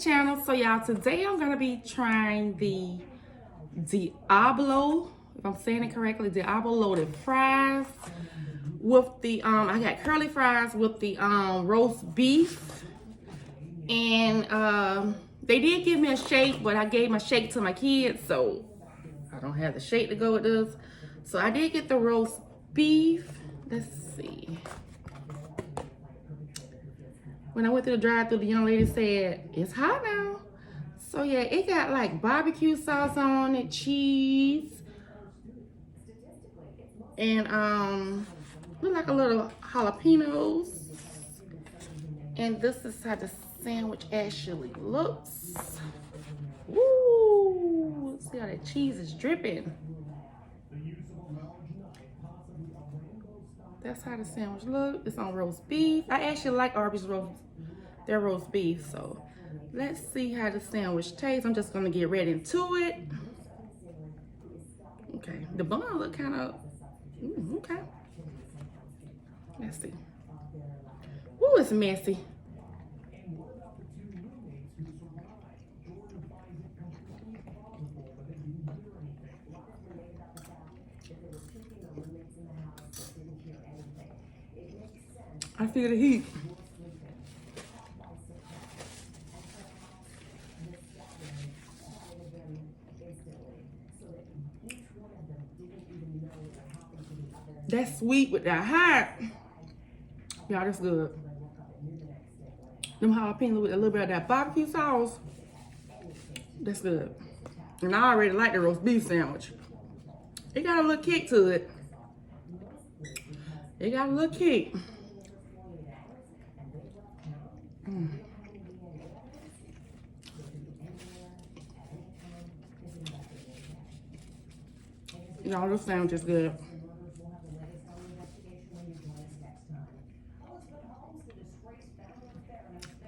channel. So y'all, today I'm gonna be trying the Diablo, if I'm saying it correctly, Diablo loaded fries with the I got curly fries with the roast beef, and they did give me a shake, but I gave my shake to my kids, so I don't have the shake to go with this. So I did get the roast beef. Let's see. When I went through the drive-thru, the young lady said, it's hot now. So yeah, it got like barbecue sauce on it, cheese, and look like a little jalapenos. And this is how the sandwich actually looks. Woo! See how that cheese is dripping. That's how the sandwich looks. It's on roast beef. I actually like Arbys their roast beef. So let's see how the sandwich tastes. I'm just gonna get right into it. Okay, the bun look kind of okay. Let's see. Ooh, it's messy. I feel the heat. That's sweet with that hot. Y'all, that's good. Them jalapenos with a little bit of that barbecue sauce. That's good. And I already like the roast beef sandwich. It got a little kick to it. It got a little kick. Y'all, this sandwich is good.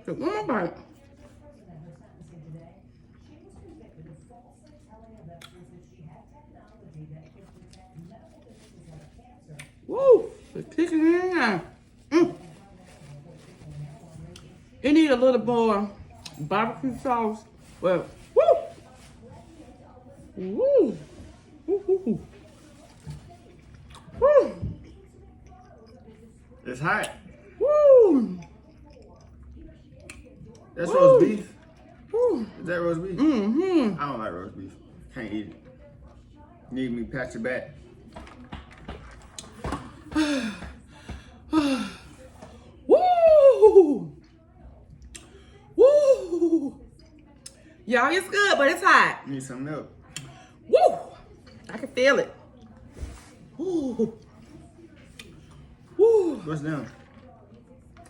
So one more bite. Woo! It's kicking in now. It need a little more barbecue sauce. Well, woo! Woo! Woo, woo, woo. Woo! It's hot. Woo! That's Woo. roast beef. Woo! Is that roast beef? Mm-hmm. I don't like roast beef. Can't eat it. Need me to pat your back. Woo! Woo! Y'all, it's good, but it's hot. Need some milk. Woo! I can feel it. Woo! Woo! What's them?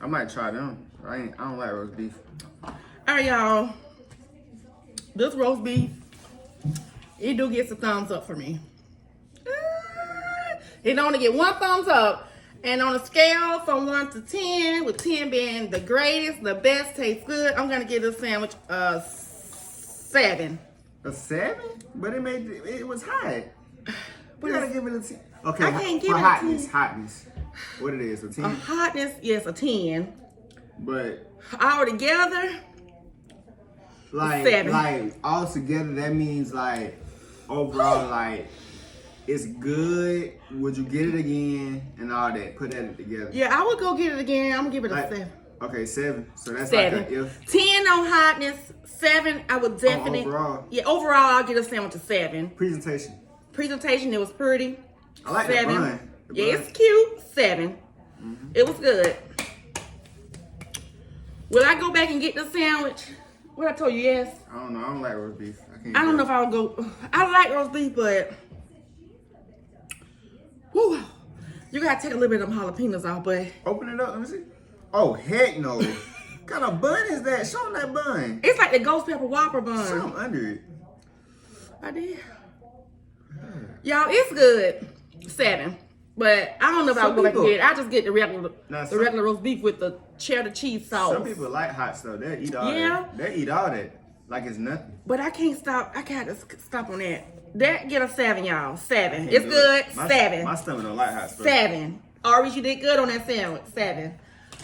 I might try them. I don't like roast beef. All right, y'all. This roast beef, it do get some thumbs up for me. It only get one thumbs up. And on a scale from 1 to 10, with 10 being the greatest, the best, tastes good, I'm gonna give this sandwich a 7. A 7? But it was hot. But You gotta give it a 10. Okay, I can't give for it a hotness, 10. hotness. What it is, a 10? A hotness, yes, a 10. But All together, like 7. like all together that means like overall like it's good. Would you get it again and all that? Put that together. yeah, I would go get it again. I'm gonna give it a Like, 7. okay, 7. So that's 7. like a if. 10 on hotness, 7. I would definitely. Overall? Yeah, overall, I'll get a sandwich a 7. Presentation. Presentation, it was pretty. I like 7. the bun. The Yeah, bun. it's cute. 7. It was good. Will I go back and get the sandwich? What I told you, yes. I don't know. I don't like roast beef. I don't know if I would go. I like roast beef, but whew, you gotta take a little bit of them jalapenos off, but Open it up. Let me see. Oh heck no! What kind of bun is that? Show them that bun. it's like the ghost pepper Whopper Show bun. them under it. I did. Y'all, it's good. 7. But I don't know if I'll Some go back and people- get it. I just get the regular, Now, the regular roast beef with the cheddar cheese sauce. Some people like hot stuff. They eat all Yeah. that. They eat all that like it's nothing. But I can't stop. I can't stop on that. That get a 7, y'all. 7. Can't It's do good. it. My 7. stomach don't like hot stuff. 7. Arbys, you did good on that sandwich. 7.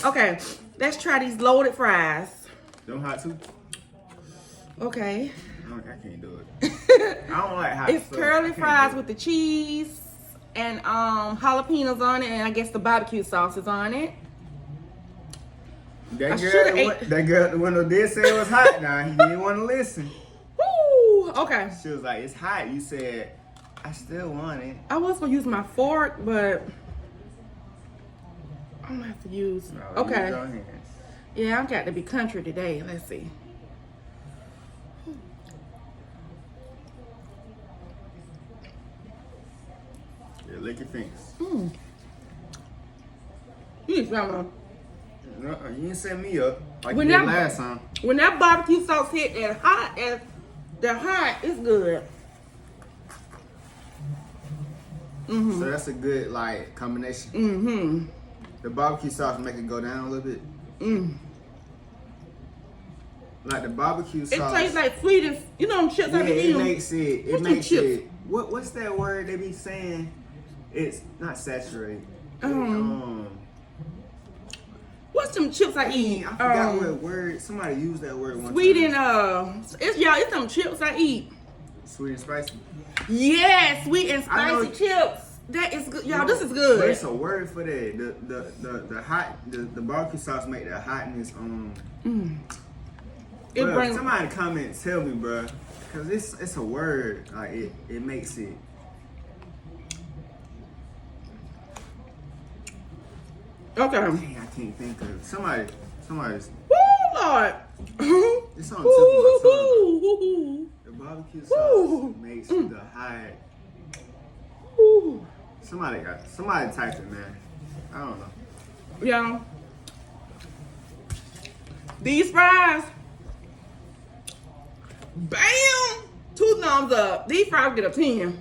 Okay, let's try these loaded fries. Them hot too? Okay. I can't do it. I don't like hot It's stuff. curly fries with the cheese and jalapenos on it, and I guess the barbecue sauce is on it. That girl at the window did say it was hot. Now he didn't want to listen. Woo! Okay. She was like, "It's hot." You said, "I still want it." I was gonna use my fork, but I'm gonna have to use. No, Okay. use your hands. Yeah, I got to be country today. Let's see. Yeah, lick your fingers. Mm. You No, you didn't set me up like When you did that- last time. When that barbecue sauce hit that hot, it's good. Mm-hmm. So that's a good like combination. Mm-hmm. The barbecue sauce make it go down a little bit. Mm. Like the barbecue sauce. It tastes like sweet and them chips Yeah, I be it eating. makes it. It What's them makes chips? it. What's that word they be saying? It's not saturated. What's them chips I eat? I forgot what word. Somebody used that word one Sweet time. and it's them chips I eat. Sweet and spicy. Yeah, sweet and I know- spicy chips. That is good, y'all. No, This is good. There's a word for that. The barbecue sauce make the hotness. It Bruh, brings. somebody comment, tell me, bro, cause it's a word. Like it makes it. Okay. Dang, I can't think of somebody's. Woo, Lord. It's on the tip of my tongue. Woo. The barbecue sauce Woo. makes the hot. Woo. Somebody type it, man. I don't know. Yeah. These fries. Bam! 2 thumbs up. These fries get a 10.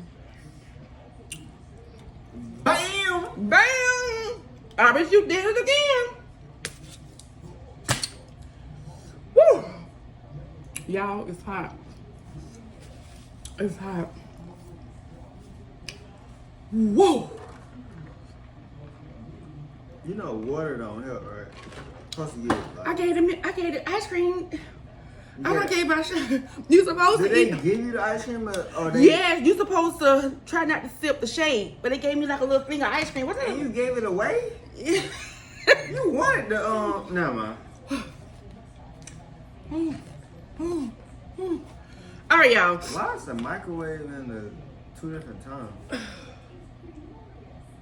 Bam! Bam! Arbys, you did it again. Woo! Y'all, it's hot. It's hot. Whoa! You know water don't help, right? Supposed to get like. I gave the ice cream. I Yeah. done gave my shot. You supposed Did to they eat. give you the ice cream or they? Yes, you supposed to try not to sip the shade, but they gave me like a little thing of ice cream. What's that? And you gave it away? You wanted the Never mind. All right, y'all. Why is the microwave in the 2 different times?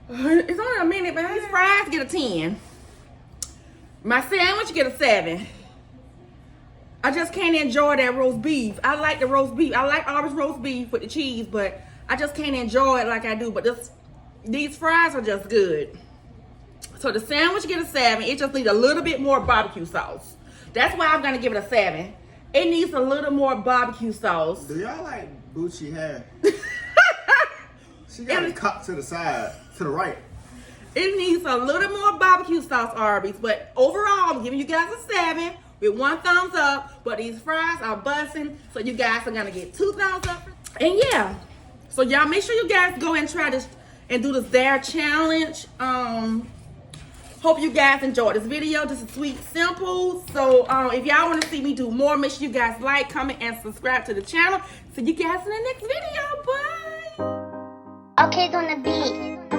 It's only a minute, but these fries get a 10. My sandwich get a 7. I just can't enjoy that roast beef. I like the roast beef. I like Arbys roast beef with the cheese, but I just can't enjoy it like I do. But these fries are just good. So the sandwich get a 7. It just needs a little bit more barbecue sauce. That's why I'm gonna give it a 7. It needs a little more barbecue sauce. Do y'all like Bucci hair? She got it cut to the side, to the right. It needs a little more barbecue sauce, Arbys. But overall, I'm giving you guys a 7 with 1 thumbs up. But these fries are busting, so you guys are gonna get 2 thumbs up. And yeah, so y'all make sure you guys go and try this and do this dare challenge. Hope you guys enjoyed this video. This is sweet, simple. So if y'all want to see me do more, make sure you guys like, comment, and subscribe to the channel. See you guys in the next video. Bye. Okay, on the beat.